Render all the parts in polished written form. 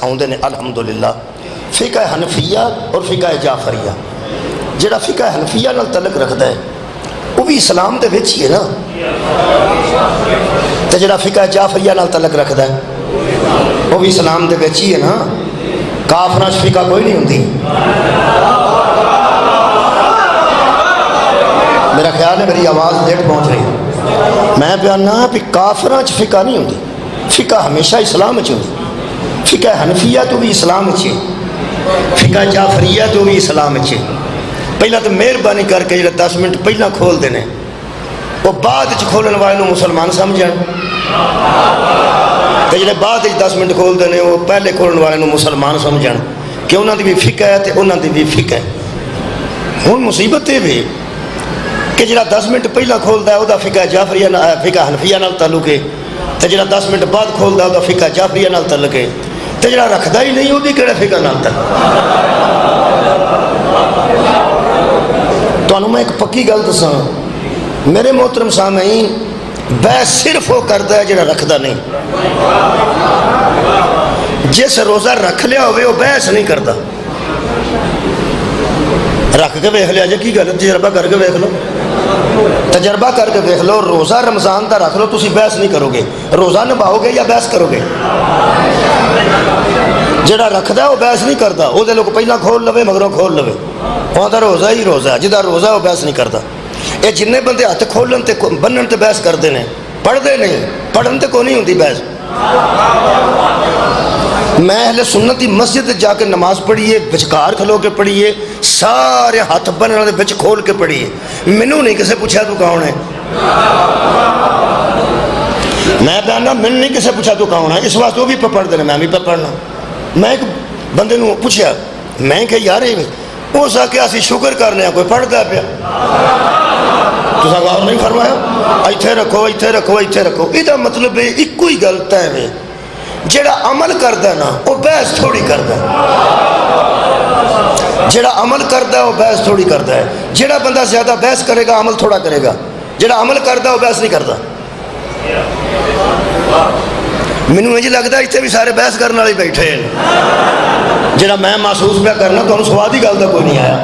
آؤندے نے الحمدللہ فقہ حنفیہ اور فقہ جعفریہ. جڑا فقہ حنفیہ نال تعلق رکھتا ہے وہ بھی اسلام دے وچ ہی ہے نا، تے جڑا فقہ جعفریہ نال تعلق رکھتا ہے وہ بھی اسلام دے وچ ہی ہے نا. کافراں فقہ کوئی نہیں ہوندی. میرا خیال ہے میری آواز لیٹ پہنچ رہی ہے. میں بیاننا بھی کافراں فقہ نہیں ہوندی، فقہ ہمیشہ اسلام وچ ہوندی. فقہ حنفیہ تو بھی اسلام اچھے، فقہ جعفریہ تو بھی اسلام اچھے. پہلا تو مہربانی کر کے جڑا 10 منٹ پہلا کھول دینے وہ بعد کھولن والے مسلمان سمجھن، تے جڑے بعد 10 منٹ کھول دینے وہ پہلے کھولن والے مسلمان سمجھن کہ انہاں دی بھی فقہ ہے تے انہاں دی بھی فقہ ہے. ہن مصیبت یہ بھی کہ جڑا 10 منٹ پہلا کھولدا ہے وہ فقہ جعفریہ فقہ حنفیہ نال تعلق ہے، تے جڑا 10 منٹ بعد کھولدا ہے وہ فقہ جعفریہ نال تعلق ہے، تے جڑا رکھدا ہی نہیں وہ کہڑے فقہ نال تعلق. تو میں ایک پکی گل دساں میرے محترم سامعین، بحث صرف وہ کرتا ہے جڑا رکھدا نہیں. جس روزہ رکھ لیا ہوئے وہ بحث نہیں کرتا. رکھ کے ویکھ لیا جی کی گل، تجربہ کر کے ویکھ لو، تجربہ کر کے ویکھ لو. روزہ رمضان دا رکھ لو، تسی بحث نہیں کرو گے. روزہ نبھاؤ گے یا بحث کرو گے؟ جڑا رکھدا ہے وہ بحث نہیں کرتا، وہ دے لوگ پہلا کھول لوے مگروں کھول لوے، وہاں روزہ ہی روزہ. جدا روزہ وہ بحث نہیں کرتا. یہ جن بندے ہاتھ کھولن تے بنن تے بحث کرتے ہیں، پڑھتے نہیں. پڑھن تے کو نہیں ہوتی بحث. میں اہل سنت کی مسجد جا کے نماز پڑھیے، بچکار کھلو کے پڑھیے، سارے ہاتھ بننے والے بچ کھول کے پڑھیے. مینوں نہیں کسے پوچھا تو کون ہے. میں بیاننا میں نہیں کسے پوچھا تو کون ہے. اس واسطے وہ بھی پڑھ دینا، میں بھی پڑھنا. میں ایک بندے نو پوچھا، میں کہ یار وہ سا کہ اسی شکر کرنے کوئی پڑھتا پیا. تسا غور نہیں فرمایا؟ ایتھے رکھو ایتھے رکھو ایتھے رکھو. یہ مطلب ہے ایک ہی گل طے ہے، جڑا عمل کردا نا وہ بحث تھوڑی کردا ہے. جڑا عمل کردا ہے وہ بحث تھوڑی کردا ہے. جڑا بندہ زیادہ بحث کرے گا عمل تھوڑا کرے گا. جڑا عمل کردا وہ بحث نہیں کردا. مینوں انج لگدا اتنے بھی سارے بحث کرنے والے بیٹھے ہیں. جڑا میں محسوس پہ کرنا تو سواد ہی گل کا کوئی نہیں آیا.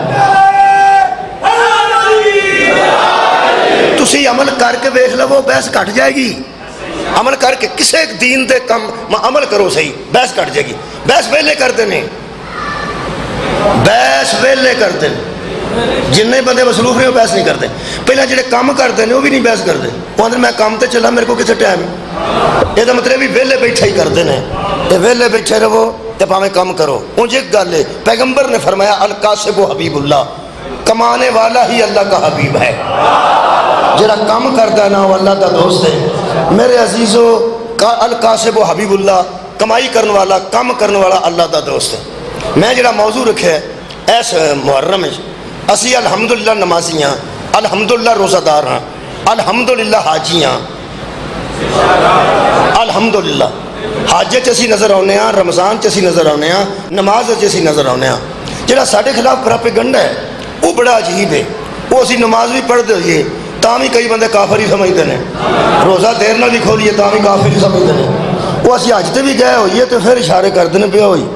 تسی عمل کر کے ویکھ لو وہ بحث گھٹ جائے گی. عمل کر کے کسے دین دے کم عمل کرو صحیح، بحث گھٹ جائے گی. بحث ویلے کرتے ہیں، بحث ویلے کرتے ہیں. جن بندے مصروف نہیں وہ بحث نہیں کرتے. پہلے جڑے کام کرتے ہیں وہ بھی نہیں بحث کرتے. وہ آدھے میں کام تے چلا، میرے کو کتنے ٹائم ہے. یہ مطلب بھی ویلے بیٹھے ہی کرتے ہیں. تے ویلے بیٹھے رہو تے پاویں کام کرو. انج ایک گل ہے، پیغمبر نے فرمایا القاسب حبیب اللہ، کمانے والا ہی اللہ کا حبیب ہے. جڑا کام کرتا ہے نا وہ اللہ کا دوست ہے. میرے عزیزو، القاسب حبیب اللہ، کمائی کرنے والا کام کرنے والا اللہ کا دوست ہے. میں جڑا موضوع رکھا ہے اس محرم اسی الحمدللہ نمازی ہاں، الحمدللہ روزہ دار ہاں، الحمدللہ حاجی ہاں. الحمدللہ حج اسی نظر آنے ہاں، رمضان اسی نظر آنے ہاں، نماز اسی نظر آنے ہاں. جڑا ساڈے خلاف پراپیگنڈا ہے وہ بڑا عجیب ہے. وہ اسی نماز بھی پڑھتے ہوئے تاں بھی کئی بندے کافر ہی سمجھتے ہیں. روزہ دیر نہ بھی کھولیے تاں بھی کافر ہی سمجھتے ہیں. وہ اسی حج تے بھی گئے ہوئیے تو پھر اشارے کرتے ہیں پیا ہوئی.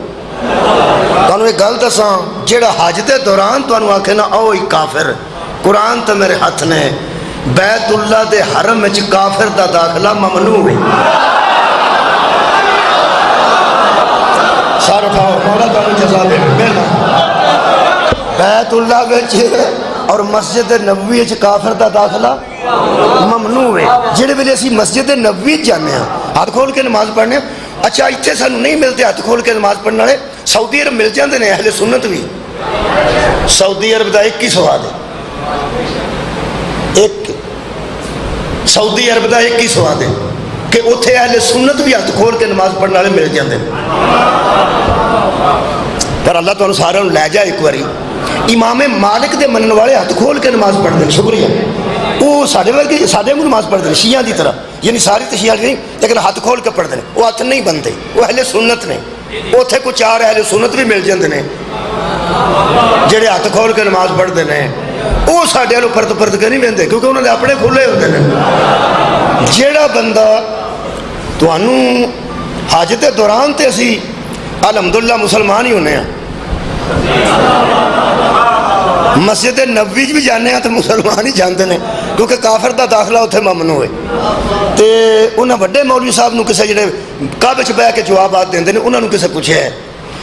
تمہیں ایک گل دساں، جڑا حج دے دوران تمہیں آکھے نا او ہی کافر، قرآن تو میرے ہاتھ نے بیت اللہ دے حرم وچ کافر دا داخلہ ممنوع ہے. سر اٹھاؤ، مولا تمہیں جزا دے. بیت اللہ وچ اور مسجد نبوی وچ کافر دا داخلہ ممنوع ہے. جڑے ویلے اسی مسجد نبوی جانے ہیں ہاتھ کھول کے نماز پڑھنے، اچھا اتنے سانو نہیں ملتے ہاتھ کھول کے نماز پڑھنے والے. سعودی عرب مل جاندے نے اہل سنت بھی. سعودی عرب دا ایک ہی سواد ہے، ایک سعودی عرب دا ایک ہی سواد ہے کہ اتنے اہل سنت بھی ہاتھ کھول کے نماز پڑھنے والے مل جاندے. پر اللہ تعالیٰ سارے لے جائے. ایک باری امام مالک دے منن والے ہاتھ کھول کے نماز پڑھتے ہیں، شکریہ. وہ ساڈے ورگے ساڈے کو نماز پڑھتے ہیں شیعہ دی طرح، یعنی ساری تو شیعہ نہیں لیکن ہاتھ کھول کے پڑھتے ہیں. وہ ہاتھ نہیں بنتے، وہ اہل سنت نے. اتنے کچھ 4 اہل سنت بھی مل جاندے نے جڑے ہاتھ کھول کے نماز پڑھتے ہیں. وہ ساڈے والوں پرت پرت کے نہیں بہتے کیونکہ انہوں نے اپنے کھلے ہوتے ہیں. جیڑا بندہ تمہوں حج کے دوران تے اسی الحمدللہ مسلمان ہی ہونے ہیں. مسجد نبوی بھی جانے ہیں تو مسلمان ہی جانتے ہیں کیونکہ کافر دا داخلہ اتنے ممنوع ہے. تے انہاں بڑے مولوی صاحب نو کسے جڑے کعبے چ بیٹھ کے جوابات دیندے نے انہاں نو کسے پوچھیا ہے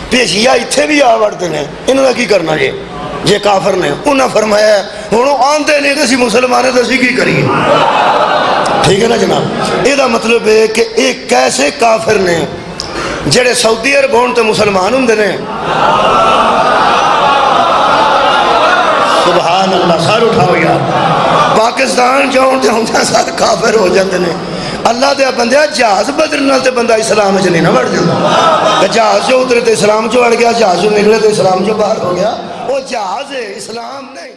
بھی شیعہ اتنے بھی آ وڑتے ہیں انہوں نے کی کرنا جے کافر نے. انہاں فرمایا ہن آندے نہیں کہ اسی مسلمان ہیں تو اسی کی کریے. ٹھیک ہے نا جناب. یہ مطلب ہے کہ ایک کیسے کافر نے جڑے سعودی عرب ہون تے مسلمان ہوندے نے. سبحان اللہ. سر اٹھاؤ یار. پاکستان جاؤں تے ہوندے سارے کافر ہو جاندے نے. اللہ دے بندے جہاز بدلنے تے بندہ اسلام وچ نہیں نہ وڑ جاندا. جہاز جو اترے تے اسلام چ وڑ گیا, جہاز جو نکلے تے اسلام چ باہر ہو گیا. وہ جہاز ہے, اسلام نہیں.